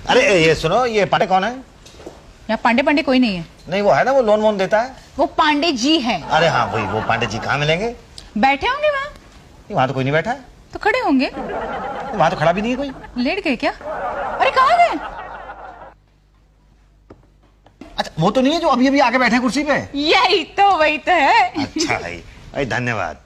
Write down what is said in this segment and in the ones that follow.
अरे ये सुनो, ये पांडे कौन है? यहाँ पांडे पांडे कोई नहीं है। नहीं वो है ना, वो लोन वोन देता है। वो पांडे जी है। अरे हाँ वही, वो पांडे जी कहाँ मिलेंगे? बैठे होंगे वहाँ। वहाँ तो कोई नहीं बैठा है। तो खड़े होंगे। वहाँ तो खड़ा भी नहीं है कोई। लेट गए क्या? अरे कहाँ गए? अच्छा वो तो नहीं है जो अभी अभी आके बैठे हैं कुर्सी पे? यही तो, वही तो है। अच्छा भाई, भाई धन्यवाद।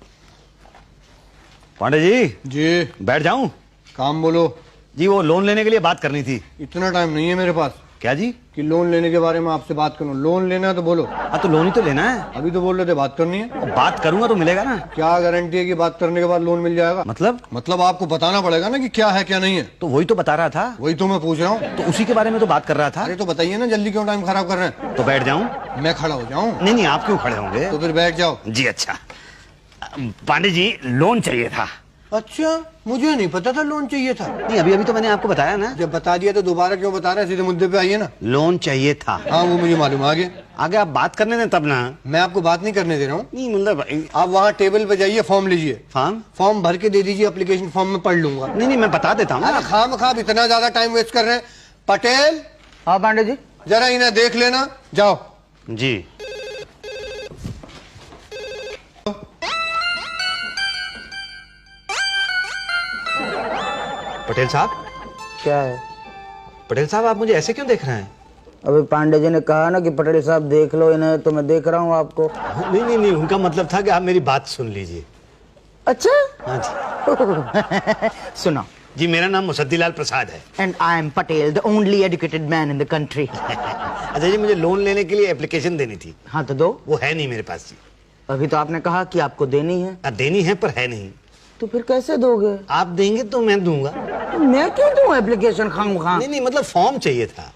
पांडे जी जी बैठ जाऊं? काम बोलो जी वो लोन लेने के लिए बात करनी थी। इतना टाइम नहीं है मेरे पास क्या जी? कि लोन लेने के बारे में आपसे बात करूं। लोन लेना है तो बोलो। हाँ तो लोन ही तो लेना है। अभी तो बोल रहे थे बात करनी है। बात करूंगा तो मिलेगा ना? क्या गारंटी है कि बात करने के बाद लोन मिल जाएगा? मतलब आपको बताना पड़ेगा ना कि क्या है क्या नहीं है। तो वही तो बता रहा था। वही तो मैं पूछ रहा हूँ। तो उसी के बारे में तो बात कर रहा था। अरे तो बताइए ना, जल्दी क्यों टाइम खराब कर रहे हैं? तो बैठ जाऊं? मैं खड़ा हो जाऊं? नहीं नहीं, आप क्यों खड़े होंगे? तो फिर बैठ जाओ। जी अच्छा। पांडे जी लोन चाहिए था। अच्छा, मुझे नहीं पता था लोन चाहिए था। नहीं अभी अभी तो मैंने आपको बताया ना। जब बता दिया तो दोबारा क्यों बता रहे हैं? सीधे मुद्दे पे आइए ना। लोन चाहिए था। हाँ वो मुझे मालूम। आगे आगे आप बात करने दें तब ना। मैं आपको बात नहीं करने दे रहा हूँ। नहीं मतलब आप वहाँ टेबल पे जाइए, फॉर्म लीजिए। फॉर्म भर के दे दीजिए। एप्लीकेशन फॉर्म में पढ़ लूंगा। नहीं नहीं मैं बता देता हूँ। अरे खाम इतना ज्यादा टाइम वेस्ट कर रहे हैं। पटेल। हाँ पांडे जी। जरा इन्हें देख लेना। जाओ। जी पटेल साहब। क्या है? पटेल साहब आप मुझे ऐसे क्यों देख रहे हैं? अभी पांडे जी ने कहा ना कि पटेल साहब देख लो इन्हें, तो मैं देख रहा हूँ आपको। नहीं नहीं नहीं, उनका मतलब था कि आप मेरी बात सुन लीजिए। अच्छा। हाँ जी। सुनो जी मेरा नाम मुसद्दीलाल प्रसाद है। And I am Patel, the only educated man in the country. अच्छा जी, मुझे लोन लेने के लिए एप्लीकेशन देनी थी। हाँ तो दो। वो है नहीं मेरे पास जी। अभी तो आपने कहा कि आपको देनी है। देनी है पर है नहीं। तो फिर कैसे दोगे? आप देंगे तो मैं दूंगा। तो मैं क्यों दूं एप्लीकेशन खामखा? नहीं नहीं मतलब फॉर्म चाहिए था।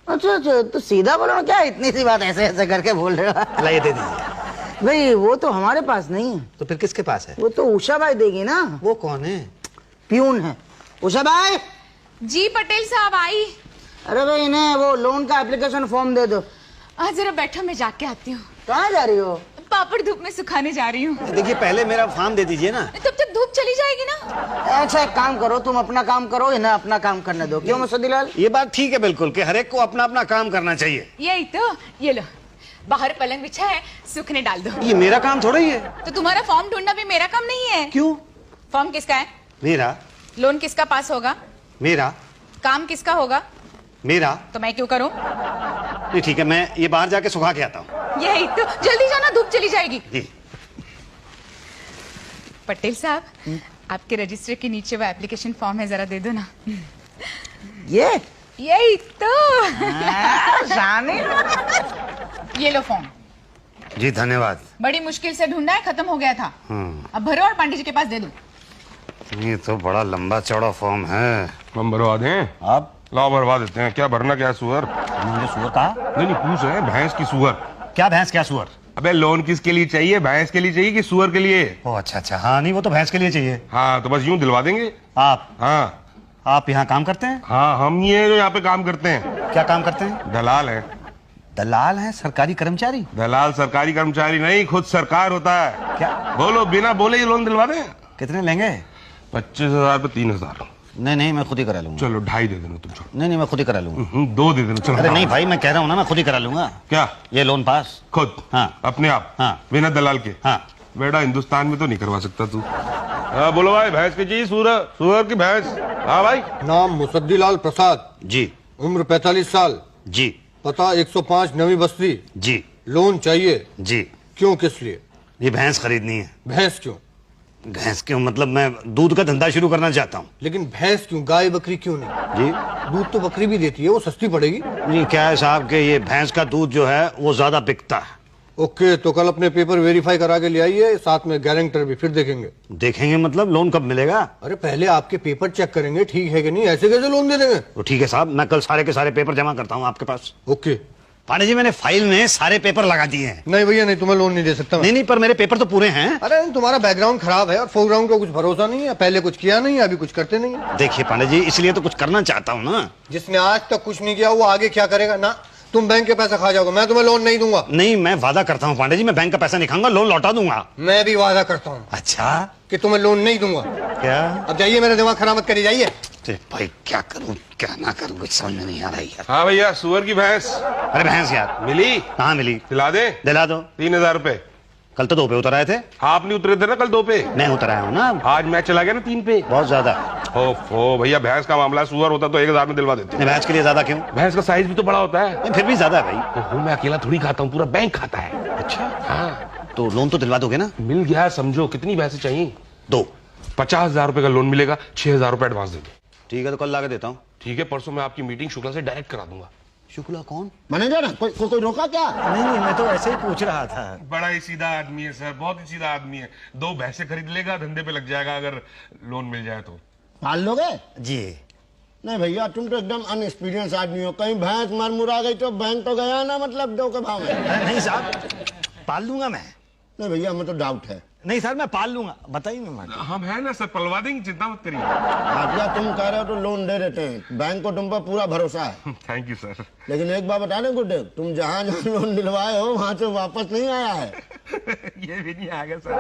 अच्छा अच्छा, तो सीधा बोलो ना, क्या इतनी सी बात ऐसे ऐसे करके बोल रहे हो? लाइए दे दीजिए। भाई वो तो हमारे पास नहीं है। तो फिर किसके पास है? वो तो उषा भाई देगी ना। वो कौन है? प्यून है। उषा भाई। जी पटेल साहब आई। अरे भाई इन्हें वो लोन का एप्लीकेशन फॉर्म दे दो। जरा बैठो, मैं जाके आती हूँ। कहाँ जा रही हो? पापड़ धूप में सुखाने जा रही हूँ। देखिए पहले मेरा फॉर्म दे दीजिए ना। तब तक धूप चली जाएगी ना। अच्छा एक काम करो, तुम अपना काम करो, इन्हें अपना काम करने दो। क्यों मुसद्दीलाल? ये बात ठीक है बिल्कुल कि हर एक को अपना अपना काम करना चाहिए। यही तो। ये लो, बाहर पलंग बिछा है, सूखने डाल दो। ये मेरा काम थोड़ा ही है। तो तुम्हारा फॉर्म ढूंढना भी मेरा काम नहीं है? क्यों? फॉर्म किसका है? मेरा। लोन किसका पास होगा? मेरा। काम किसका होगा? मेरा। तो मैं क्यों करूं? नहीं ठीक है, मैं ये बाहर जाके सुखा के आता हूँ। यही तो, जल्दी जाना, धूप चली जाएगी। जी। पटेल साहब, आपके रजिस्टर के नीचे वो एप्लीकेशन फॉर्म है, जरा दे दो ना। यही तो। ये लो फॉर्म। जी धन्यवाद। बड़ी मुश्किल से ढूंढा है, खत्म हो गया था। अब भरो और पांडे जी के पास दे दो। ये तो बड़ा लंबा चौड़ा फॉर्म है। हम भरवा दें? आप? लाओ भरवा देते हैं। क्या भरना? क्या सुअर? मुझे सुअर कहा? नहीं नहीं, पूछ रहे हैं भैंस की सुअर। क्या भैंस क्या सुअर? अबे लोन किसके लिए चाहिए? भैंस के लिए चाहिए कि सुअर के लिए? ओह अच्छा अच्छा, हाँ नहीं वो तो भैंस के लिए चाहिए। हाँ तो बस यूं दिलवा देंगे। आप? हाँ। आप यहाँ काम करते हैं? हाँ हम ये जो यहाँ पे काम करते हैं। क्या काम करते हैं? दलाल है। दलाल है? सरकारी कर्मचारी? दलाल सरकारी कर्मचारी नहीं, खुद सरकार होता है। क्या? बोलो, बिना बोले ये लोन दिलवा दें। कितने लेंगे? 25,000 पे 3,000। नहीं नहीं मैं खुद ही करा लूंगा। चलो 2.5 दे देना तुम। छोड़ो। नहीं नहीं मैं खुद ही करा लूंगा। 2 दे देना। चलो। अरे नहीं भाई, मैं कह रहा हूँ ना मैं खुद ही करा लूंगा। क्या? ये लोन पास खुद? हाँ। अपने आप? हाँ। बिना दलाल के? हाँ। बेटा हिंदुस्तान में तो नहीं करवा सकता तू। हाँ बोलो भाई, भैंस की चाहिए? सुअर की भैंस? हाँ भाई। नाम मुसद्दीलाल प्रसाद। जी। उम्र 45 साल। जी। पता 105 नवी बस्ती। जी। लोन चाहिए? जी। क्यों, किस लिए? ये भैंस खरीदनी है। भैंस क्यों? भैंस क्यों मतलब मैं दूध का धंधा शुरू करना चाहता हूँ। लेकिन भैंस क्यों, गाय बकरी क्यों नहीं? जी। दूध तो बकरी भी देती है, वो सस्ती पड़ेगी। नहीं क्या है साहब कि ये भैंस का दूध जो है वो ज्यादा बिकता है। ओके, तो कल अपने पेपर वेरीफाई करा के ले आइए, साथ में गारंटर भी, फिर देखेंगे। देखेंगे मतलब लोन कब मिलेगा? अरे पहले आपके पेपर चेक करेंगे, ठीक है कि नहीं, ऐसे कैसे लोन दे देंगे? तो ठीक है साहब, मैं कल सारे के सारे पेपर जमा करता हूँ आपके पास। ओके। पांडे जी मैंने फाइल में सारे पेपर लगा दिए हैं। नहीं भैया नहीं, तुम्हें लोन नहीं दे सकता मैं। नहीं नहीं पर मेरे पेपर तो पूरे हैं। अरे तुम्हारा बैकग्राउंड खराब है और फोरग्राउंड का कुछ भरोसा नहीं है, पहले कुछ किया नहीं है, अभी कुछ करते नहीं है। देखिए पांडे जी, इसलिए तो कुछ करना चाहता हूँ ना। जिसने आज तक कुछ नहीं किया वो आगे क्या करेगा ना? तुम बैंक के पैसा खा जाओगे, मैं तुम्हें लोन नहीं दूंगा। नहीं मैं वादा करता हूँ पांडे जी, मैं बैंक का पैसा नहीं खाऊंगा, लोन लौटा दूंगा। मैं भी वादा करता हूँ। अच्छा? कि तुम्हें लोन नहीं दूंगा। क्या? अब जाइए, मेरा दिमाग खराब मत करिए, जाइए। अरे भाई क्या करूं क्या ना करूं कुछ समझ में नहीं आ रहा यार। हाँ भैया, सुअर की भैंस अरे भैंस यार मिली? कहाँ मिली? दिला दे। दिला दो। 3000 रुपए। कल तो 2 पे उतर आए थे। आप नहीं उतरे थे ना कल 2 पे? मैं उतर आया हूँ ना। आज मैं चला गया ना 3 पे। बहुत ज्यादा। ओफो भैया, भैंस का मामला, सुअर होता तो 1000 में दिलवा देते। भैंस के लिए ज्यादा क्यों? भैंस का साइज भी तो बड़ा होता है। फिर भी ज्यादा है भाई। ओहो, मैं अकेला थोड़ी खाता हूँ, पूरा बैंक खाता है। अच्छा हाँ, तो लोन तो दिलवा दोगे ना? मिल गया समझो। कितनी भैंसें चाहिए? 2। 50,000 रुपए का लोन मिलेगा, 6,000 रुपए एडवांस देंगे। ठीक है तो कल ला के देता हूँ। ठीक है, परसों मैं आपकी मीटिंग शुक्ला से डायरेक्ट करा दूंगा। शुक्ला कौन? मैनेजर कोई रोका क्या? नहीं मैं तो ऐसे ही पूछ रहा था। बड़ा ही सीधा आदमी है सर, बहुत ही सीधा आदमी है। 2 भैंसे खरीद लेगा, धंधे पे लग जाएगा अगर लोन मिल जाए तो। पाल लोगे? जी नहीं भैया, तुम तो एकदम अनएक्सपीरियंस आदमी हो। कहीं भैंस मर मुरा गई तो बैंक तो गया ना, मतलब 2 के भाव में। नहीं साहब, पाल लूंगा मैं। नहीं भैया, हमें तो डाउट है। नहीं सर, मैं पाल लूंगा, बताइए मैं मान। हम है ना सर, पलवा देंगे, चिंता मत करिए। भाटिया, तुम कह रहे हो तो लोन दे देते हैं। बैंक को तुम पर पूरा भरोसा है। Thank you sir. लेकिन एक बात बता दें गुड्डे, तुम जहाँ जहाँ लोन दिलवाए हो वहाँ से वापस नहीं आया है। ये भी नहीं आएगा सर।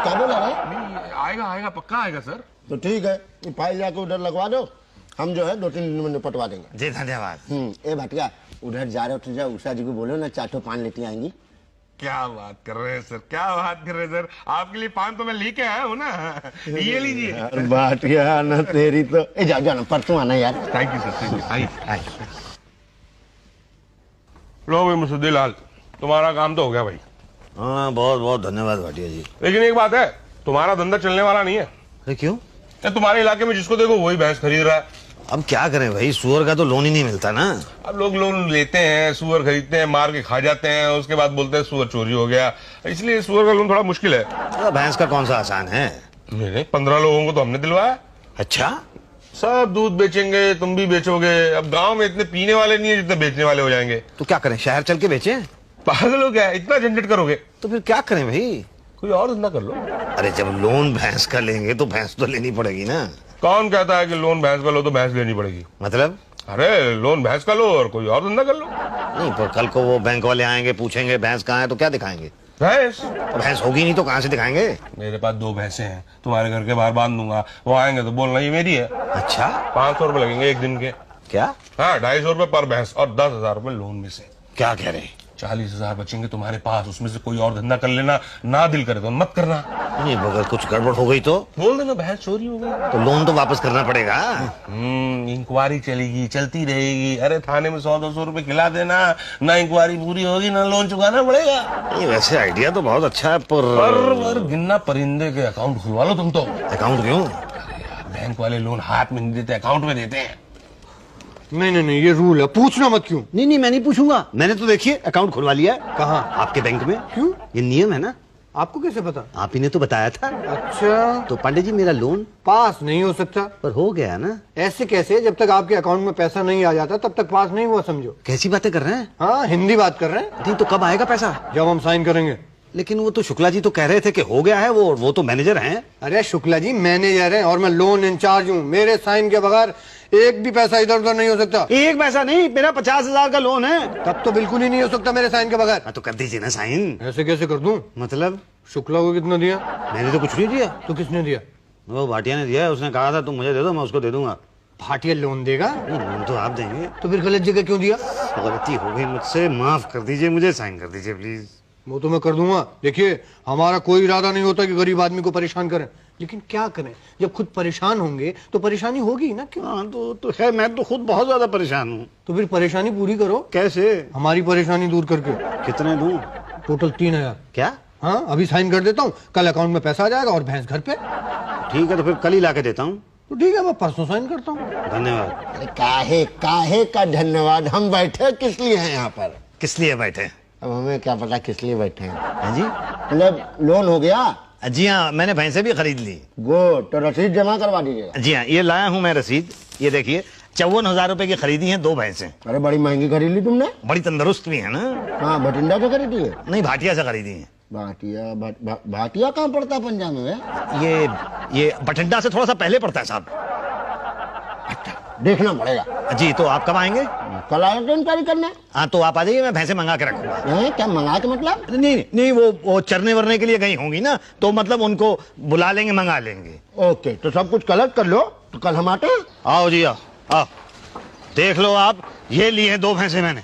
क्या बोला भाई? नहीं आएगा, आएगा पक्का आएगा सर। तो ठीक है, ये फाइल जाके उधर लगवा दो, हम जो है 2-3 दिन में निपटवा देंगे। जी धन्यवाद। ए भाटिया, उधर जा रहे हो तो जा उषा जी को बोलो ना, चाटो पान लेती आएंगी। क्या बात कर रहे हैं सर, क्या बात कर रहे हैं सर। आपके लिए पान तो मैं लेके आया हूँ ना, ये लीजिए। भाटिया ना तेरी तो। जाओ जाओ ना, परसों आना यार। Thank you sir, thank you. आइए। लो भाई मुसद्दीलाल, तुम्हारा काम तो हो गया भाई। हाँ बहुत बहुत धन्यवाद भाटिया जी। लेकिन एक बात है, तुम्हारा धंधा चलने वाला नहीं है। अरे क्यों? ये तुम्हारे इलाके में जिसको देखो वही भैंस खरीद रहा है। अब क्या करें भाई, सुअर का तो लोन ही नहीं मिलता ना। अब लोग लोन लेते हैं, सुअर खरीदते हैं, मार के खा जाते हैं, उसके बाद बोलते हैं सुअर चोरी हो गया। इसलिए सुअर का लोन थोड़ा मुश्किल है। तो भैंस का कौन सा आसान है? नहीं, 15 लोगों को तो हमने दिलवाया। अच्छा, सब दूध बेचेंगे, तुम भी बेचोगे। अब गांव में इतने पीने वाले नहीं है जितने बेचने वाले हो जाएंगे। तो क्या करें, शहर चल के बेचें? पागल हो गया, इतना झंझट करोगे? तो फिर क्या करें भाई? कोई और धंधा कर लो। अरे जब लोन भैंस का लेंगे तो भैंस तो लेनी पड़ेगी ना। कौन कहता है कि लोन भैंस का लो तो भैंस लेनी पड़ेगी? मतलब? अरे लोन भैंस का लो और कोई और धंधा कर लो। नहीं, पर कल को वो बैंक वाले आएंगे, पूछेंगे भैंस कहाँ है, तो क्या दिखाएंगे? भैंस? तो भैंस होगी नहीं तो कहाँ से दिखाएंगे? मेरे पास 2 भैंसे हैं, तुम्हारे घर के बाहर बांध दूंगा। वो आएंगे तो बोलना ये मेरी है। अच्छा, 500 रुपए लगेंगे एक दिन के। क्या? हाँ, 250 रुपए पर भैंस और 10,000 रुपए लोन में से। क्या कह रहे? 40,000 बचेंगे तुम्हारे पास, उसमें से कोई और धंधा कर लेना। ना दिल करे तो मत करना। नहीं, अगर कुछ गड़बड़ हो गई तो? बोल देना भैंस चोरी हो गई। तो लोन तो वापस करना पड़ेगा। इंक्वायरी चलेगी, चलती रहेगी। अरे थाने में 100-200 रुपए खिला देना, ना इंक्वायरी पूरी होगी ना लोन चुकाना पड़ेगा। नहीं, वैसे आइडिया तो बहुत अच्छा है, पर गिनना परिंदे के अकाउंट खुलवा लो तुम तो। अकाउंट क्यों? बैंक वाले लोन हाथ में नहीं देते, अकाउंट में देते हैं। नहीं, ये रूल है, पूछना मत। क्यों? नहीं, मैं नहीं पूछूंगा। मैंने तो देखिए अकाउंट खुलवा लिया है। कहाँ? आपके बैंक में। क्यों? ये नियम है ना। आपको कैसे पता? आप ही ने तो बताया था। अच्छा, तो पांडे जी, मेरा लोन पास नहीं हो सकता। पर हो गया ना। ऐसे कैसे? जब तक आपके अकाउंट में पैसा नहीं आ जाता तब तक पास नहीं हुआ समझो। कैसी बातें कर रहे हैं? हाँ, हिंदी बात कर रहे हैं। नहीं तो कब आएगा पैसा? जब हम साइन करेंगे। लेकिन वो तो शुक्ला जी तो कह रहे थे कि हो गया है। वो तो मैनेजर हैं। अरे शुक्ला जी मैनेजर हैं और मैं लोन इंचार्ज हूँ। मेरे साइन के बगैर एक भी पैसा इधर उधर नहीं हो सकता। एक पैसा नहीं, मेरा 50,000 का लोन है। तब तो बिल्कुल ही नहीं हो सकता मेरे साइन के बगैर। हाँ, तो कर दीजिए ना साइन। ऐसे कैसे कर दूं? मतलब? शुक्ला को कितना दिया? मैंने तो कुछ नहीं दिया। तो किसने दिया? वो भाटिया ने दिया है। उसने कहा था तुम मुझे दे दो, मैं उसको दे दूंगा। भाटिया लोन देगा? नहीं, लोन तो आप देंगे। तो फिर गलत जगह क्यों दिया? गलती हो गई मुझसे, माफ कर दीजिए, मुझे साइन कर दीजिए प्लीज। वो तो मैं कर दूंगा। देखिए, हमारा कोई इरादा नहीं होता कि गरीब आदमी को परेशान करें, लेकिन क्या करें, जब खुद परेशान होंगे तो परेशानी होगी ना। क्यों? हाँ तो है, मैं तो खुद बहुत ज्यादा परेशान हूँ। तो फिर परेशानी पूरी करो। कैसे? हमारी परेशानी दूर करके। कितने दूं? टोटल 3,000। क्या? हाँ, अभी साइन कर देता हूँ, कल अकाउंट में पैसा आ जाएगा और भैंस घर पे। ठीक है, तो फिर कल ही लाके देता हूँ। तो ठीक है, मैं परसों साइन करता हूँ। धन्यवाद। अरे काहे का धन्यवाद, हम बैठे किस लिए हैं यहाँ पर? किस लिए बैठे? अब हमें क्या पता किस लिए बैठे हैं। हाँ जी? मतलब लोन हो गया? जी हाँ, मैंने भैंसे भी खरीद ली। गुड, तो रसीद जमा करवा दीजिएगा। जी हाँ, ये लाया हूँ मैं रसीद। ये देखिए, 54,000 रुपए की खरीदी है 2 भैंसें। अरे बड़ी महंगी खरीद ली तुमने। बड़ी तंदुरुस्त भी है ना। हाँ, भटिंडा से खरीदी है? नहीं, भाटिया से खरीदी है। भाटिया कहाँ पड़ता है पंजाब में? ये बठिंडा से थोड़ा सा पहले पड़ता है साहब। देखना पड़ेगा। जी, तो आप कब आएंगे? कल आए तो इंक्वायरी करने। हाँ, तो आप आ जाइए, मैं भैंसे मंगा के रखूंगा। क्या मंगा के मतलब? नहीं नहीं, वो चरने वरने के लिए गई होंगी ना, तो मतलब उनको बुला लेंगे, मंगा लेंगे। ओके, तो सब कुछ कलेक्ट कर लो, तो कल हम आते हैं। आओ जी, आओ आओ, देख लो आप, ये लिए हैं 2 भैंसे मैंने।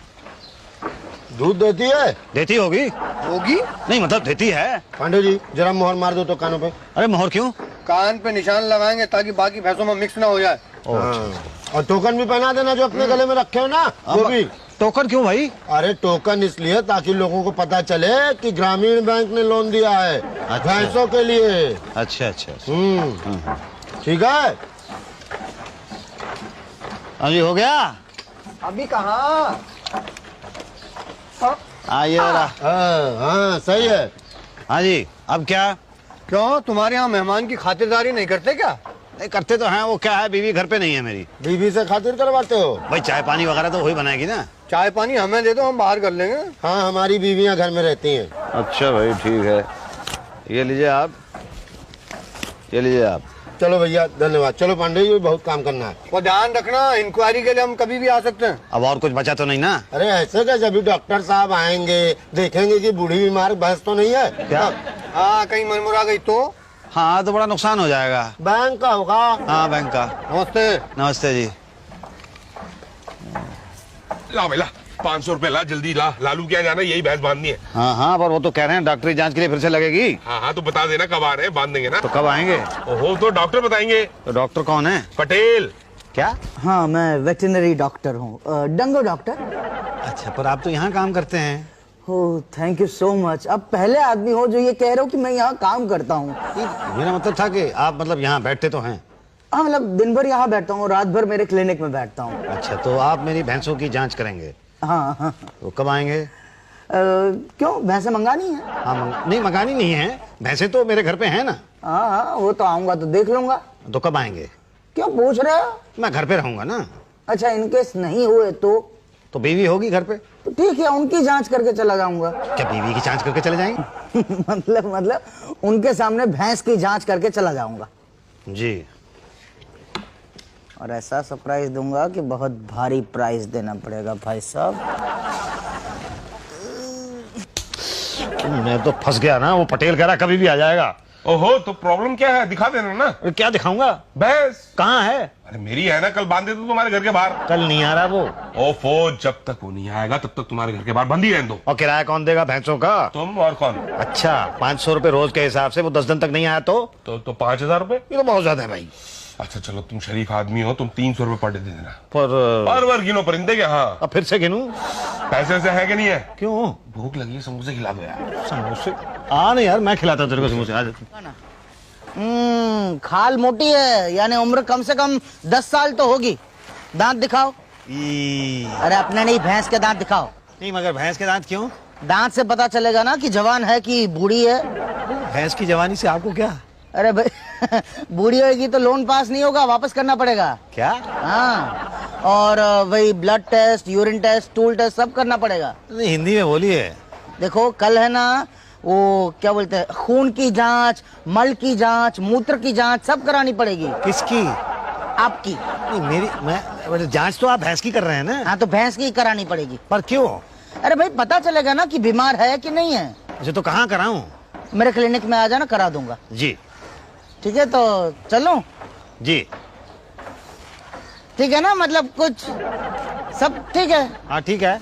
दूध देती है? देती होगी। होगी? नहीं मतलब देती है। पांडे जी जरा मोहर मार दो तो कानों पे। अरे मोहर क्यों? कान पे निशान लगाएंगे ताकि बाकी भैंसों में मिक्स ना हो जाए। हाँ। और टोकन भी पहना देना जो अपने गले में रखे हो ना, वो भी। टोकन क्यों भाई? अरे टोकन इसलिए ताकि लोगों को पता चले कि ग्रामीण बैंक ने लोन दिया है भैंसों के लिए। अच्छा अच्छा, ठीक है। अभी हो गया? अभी कहाँ? आइए जरा। हाँ सही है। हाँ जी, अब क्या? क्यों, तुम्हारे यहाँ मेहमान की खातिरदारी नहीं करते क्या? नहीं करते तो हैं, वो क्या है, बीवी घर पे नहीं है मेरी। बीवी से खातिर करवाते हो? भाई चाय पानी वगैरह तो वही बनाएगी ना। चाय पानी हमें दे दो, हम बाहर कर लेंगे। हाँ, हमारी बीवियां घर में रहती हैं। अच्छा भाई ठीक है, ये लीजिए आप, ये लीजिए आप। चलो भैया धन्यवाद। चलो पांडे जी, बहुत काम करना है। और ध्यान रखना, इंक्वायरी के लिए हम कभी भी आ सकते हैं। अब और कुछ बचा तो नहीं ना? अरे ऐसे कैसे, अभी डॉक्टर साहब आएंगे, देखेंगे कि बूढ़ी बीमार भैंस तो नहीं है। क्या? हाँ, कहीं मरमुरा गई तो? हाँ, तो बड़ा नुकसान हो जाएगा। बैंक का होगा। हाँ, बैंक का। नमस्ते। नमस्ते जी। ला भाई ला, 500 रुपए ला, जल्दी ला। लालू क्या जाना, यही भैंस बांधनी है। हाँ हाँ, पर वो तो कह रहे हैं डॉक्टरी जांच के लिए फिर से लगेगी। हाँ हाँ, तो बता देना कब आ रहे हैं, बांध देंगे ना। तो कब आएंगे? ओहो, तो डॉक्टर बताएंगे। तो डॉक्टर कौन है? पटेल। क्या? हाँ, मैं वेटरनरी डॉक्टर हूँ, डंगो डॉक्टर। अच्छा, पर आप तो यहाँ काम करते हैं। ओह, थैंक यू सो मच। अब पहले आदमी हो जो ये कह रहे हो कि मैं यहाँ काम करता हूँ। मेरा मतलब था कि आप मतलब यहाँ बैठते तो हैं। हाँ, मतलब दिन भर यहाँ बैठता हूँ, रात भर मेरे क्लिनिक में बैठता हूँ। अच्छा, तो आप मेरी भैंसों की जांच करेंगे? हाँ हाँ। तो कब आएंगे? क्यों, भैंसे मंगानी है? हाँ, नहीं मंगानी नहीं है, भैंसे तो मेरे घर पे हैं ना। हाँ हाँ, वो तो आऊंगा तो देख लूंगा। तो कब आएंगे? क्यों पूछ रहे हो? मैं घर पे रहूंगा ना। अच्छा, इनकेस नहीं हुए तो बीवी होगी घर पे? तो ठीक है, उनकी जांच करके चला जाऊंगा। क्या बीवी की जांच करके चले जाएंगे? मतलब उनके सामने भैंस की जांच करके चला जाऊंगा जी। और ऐसा सरप्राइज दूंगा कि बहुत भारी प्राइस देना पड़ेगा भाई साहब। मैं तो फंस गया ना, वो पटेल कह रहा कभी भी आ जाएगा। ओहो, तो प्रॉब्लम क्या है, दिखा देना ना। क्या दिखाऊंगा? भैंस कहाँ है? अरे मेरी है ना, कल बांध दे तो तुम्हारे घर के बाहर। कल नहीं आ रहा वो। ओफो, जब तक वो नहीं आएगा तब तक तुम्हारे घर के बाहर बंद ही रहने दो। और किराया कौन देगा भैंसों का? तुम और कौन? अच्छा, 500 रुपए रोज के हिसाब से, वो 10 दिन तक नहीं आया तो 5000 रुपए। ये तो बहुत ज्यादा है भाई। अच्छा चलो, तुम शरीफ आदमी हो, तुम 300 रुपए पर डे दे देना। पर बार गिनो परिंदे के। हाँ, अब फिर से गिनूं? पैसे से है कि नहीं है? क्यों? भूख लगी है, समोसे खिला दो यार। समोसे? आ नहीं यार, मैं खिलाता हूँ तेरे को समोसे। आज खाल मोटी है, यानी उम्र कम से कम 10 साल तो होगी। दांत दिखाओ। अरे अपने नहीं, भैंस के दांत दिखाओ। नहीं, मगर भैंस के दांत क्यों? दांत से पता चलेगा ना कि जवान है कि बूढ़ी है। भैंस की जवानी से आपको क्या? अरे भाई बूढ़ी होगी तो लोन पास नहीं होगा, वापस करना पड़ेगा। क्या? हाँ, और वही blood test, urine test, stool test सब करना पड़ेगा। नहीं, हिंदी में बोलिए। देखो, कल है ना वो क्या बोलते हैं, खून की जांच, मल की जांच, मूत्र की जांच सब करानी पड़ेगी। किसकी? आपकी। नहीं मेरी जांच तो आप भैंस की कर रहे हैं ना? हाँ, तो भैंस की करानी पड़ेगी। पर क्यों? अरे भाई, पता चलेगा ना कि बीमार है कि नहीं है। अच्छा, तो कहाँ कराऊं? मेरे क्लिनिक में आ जाना, करा दूंगा। जी ठीक है, तो चलो। जी। ठीक है ना, मतलब कुछ सब ठीक है? हाँ ठीक है।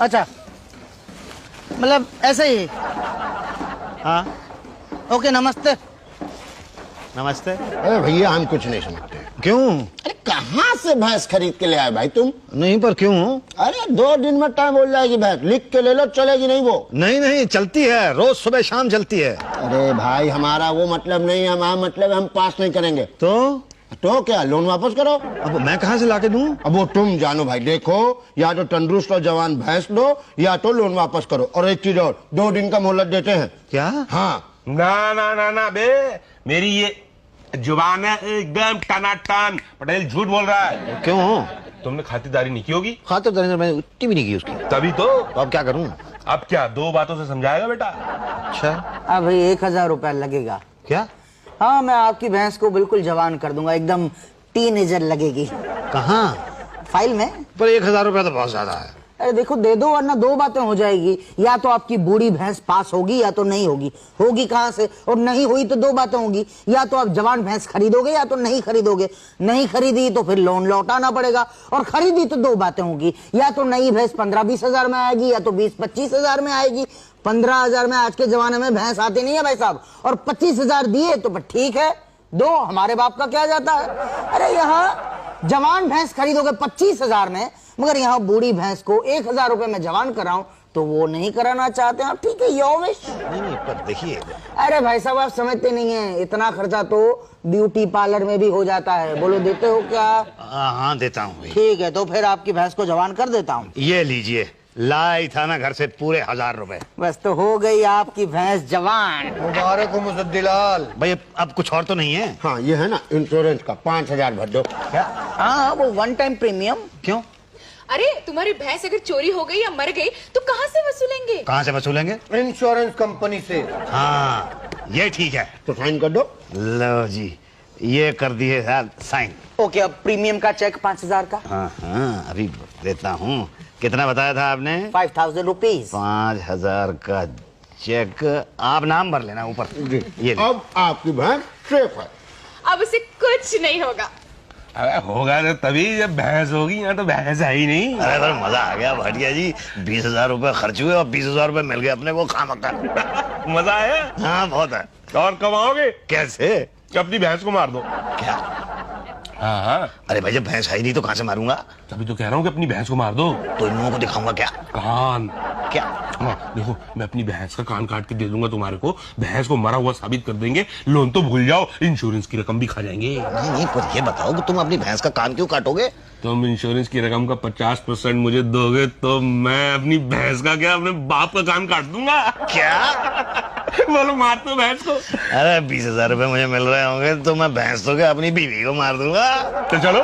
अच्छा, मतलब ऐसे ही। हाँ ओके, नमस्ते। नमस्ते। अरे भैया हम कुछ नहीं समझते। क्यों? अरे कहाँ से भैंस खरीद के ले आए भाई तुम? नहीं, पर क्यों? अरे 2 दिन में टाइम बोल जाएगी भैंस, लिख के ले लो, चलेगी नहीं वो? नहीं नहीं, चलती है, रोज सुबह शाम चलती है। अरे भाई हमारा वो मतलब नहीं है, हमारा मतलब हम पास नहीं करेंगे। तो क्या, लोन वापस करो। अब मैं कहाँ से लाके दूं? अब वो तुम जानो भाई। देखो, या तो तंदुरुस्त और जवान भैंस लो, या तो लोन वापस करो। और एक चीज और, 2 दिन का मोहलत देते हैं। क्या? हाँ। ना ना ना ना बे, मेरी ये जुबान है एकदम टनाटन। पटेल झूठ बोल रहा है। क्यों? तुमने खातिरदारी नहीं की होगी। खातिरदारी मैंने उतनी भी नहीं की उसकी। तभी तो अब क्या करूं? अब क्या 2 बातों से समझाएगा बेटा? अच्छा। अब भाई 1000 रुपया लगेगा। क्या? हाँ, मैं आपकी भैंस को बिल्कुल जवान कर दूंगा, एकदम टीनेजर लगेगी। कहाँ? फाइल में। पर 1000 रुपया तो बहुत ज्यादा है। अरे देखो दे दो, वरना दो बातें हो जाएगी, या तो आपकी बूढ़ी भैंस पास होगी या तो नहीं होगी। होगी कहाँ से, और नहीं हुई तो दो बातें होगी, या तो आप जवान भैंस खरीदोगे या तो नहीं खरीदोगे। नहीं खरीदी तो फिर लोन लौटाना पड़ेगा, और खरीदी तो दो बातें होगी, या तो नई भैंस 15-20 हजार में आएगी या तो 20-25 हजार में आएगी। 15 हजार में आज के जमाने में भैंस आती नहीं है भाई साहब, और 25 हजार दिए तो ठीक है, दो, हमारे बाप का क्या जाता है। अरे यहाँ जवान भैंस खरीदोगे 25 हजार में, मगर यहाँ बूढ़ी भैंस को 1000 रुपए में जवान कराऊं तो वो नहीं कराना चाहते हैं। ठीक है, योर विश। नहीं, पर देखिए। अरे भाई साहब आप समझते नहीं है, इतना खर्चा तो ब्यूटी पार्लर में भी हो जाता है। बोलो देते हो क्या? हाँ देता हूँ भाई। ठीक है, तो फिर आपकी भैंस को जवान कर देता हूँ। ये लीजिए, लाई था ना घर से पूरे 1000 रुपए। बस तो हो गई आपकी भैंस जवान। मुबारक हो मुजद्दिलाल। भाई अब कुछ और तो नहीं है? हाँ ये है ना इंश्योरेंस का 5000 भर दो। हाँ वो 1 टाइम प्रीमियम। क्यों? अरे तुम्हारी भैंस अगर चोरी हो गई या मर गई तो कहाँ से वसूलेंगे? कहाँ से वसूलेंगे? इंश्योरेंस कंपनी से। हाँ ये ठीक है। तो साइन कर दो। लो जी, ये कर दिए साइन। ओके, अब प्रीमियम का चेक 5000 का। हाँ अभी देता हूँ। कितना बताया था आपने? 5000 रुपीज। 5000 का चेक। आप नाम भर लेना ऊपर। ये ले। अब आपकी भैंस सेफ है। अब उसे कुछ नहीं होगा। अरे होगा तो तभी जब भैंस होगी, यहाँ तो भैंस है ही नहीं। अरे पर मजा आ गया भाटिया जी। 20,000 रुपए खर्च हुए और 20,000 रुपए मिल गए अपने को खामखा। मजा आया? हाँ बहुत है। और कमाओगे? कैसे? अपनी भैंस को मार दो। क्या? हाँ हाँ, अरे भाई जब भैंस है ही नहीं तो कहाँ से मारूंगा? तभी तो कह रहा हूँ कि अपनी भैंस को मार दो। तो इन लोगों को दिखाऊंगा क्या? कान। क्या? हाँ देखो, मैं अपनी भैंस का कान काट के दे दूंगा तुम्हारे को, भैंस को मरा हुआ साबित कर देंगे, लोन तो भूल जाओ, इंश्योरेंस की रकम भी खा जाएंगे। नहीं नहीं, पर ये बताओ कि तुम अपनी भैंस का कान क्यों काटोगे? तुम इंश्योरेंस की रकम का 50% मुझे दोगे तो मैं अपनी भैंस का क्या, अपने बाप का कान काट दूंगा। क्या? बोलो मार दो भैंस को। अरे 20,000 रुपए मुझे मिल रहे होंगे तो मैं भैंस तो क्या अपनी बीवी को मार दूंगा। तो चलो